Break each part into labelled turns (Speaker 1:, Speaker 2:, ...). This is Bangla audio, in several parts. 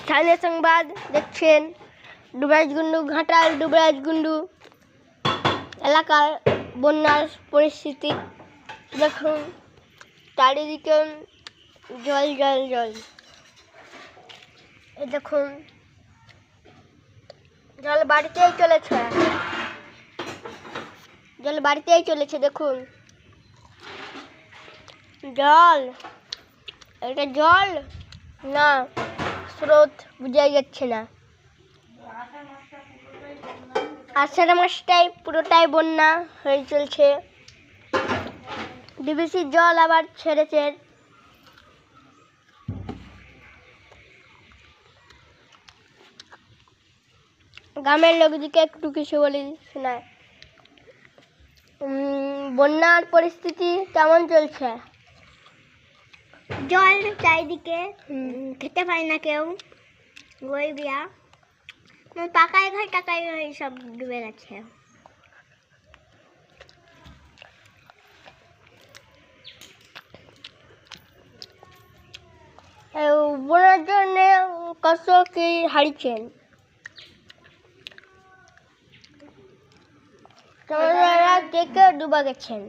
Speaker 1: স্থানীয় সংবাদ দেখছেন। দুবরাজকুন্ডু ঘাটাল দুবরাজকুন্ডু এলাকার বন্যার পরিস্থিতি দেখুন, চারিদিকে জল জল জল। এই দেখুন, জল বাড়িতেই চলেছে, জল বাড়িতেই চলেছে। দেখুন জল, এটা জল না স্রোত বোঝাই যাচ্ছে না। আষাঢ় মাসটাই পুরোটাই বন্যা হয়ে চলছে। ডিবিসির জল আবার ছেড়েছে। গ্রামের লোকদিকে একটু কিছু বলি শোনায়। বন্যার পরিস্থিতি কেমন চলছে?
Speaker 2: জল চারিদিকে, খেতে পায় না কেউ, গরিবিয়া পাকায় ঘর টাকায় ঘর সব ডুবে গেছে।
Speaker 1: বন্যার জন্য কত কি হারিয়েছেন? কে কে ডুবা গেছেন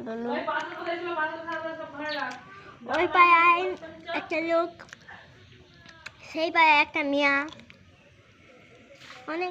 Speaker 1: বলুন?
Speaker 2: ওই পাড়ায় একটা লোক, সেই পাড়ায় একটা মিয়া, অনেক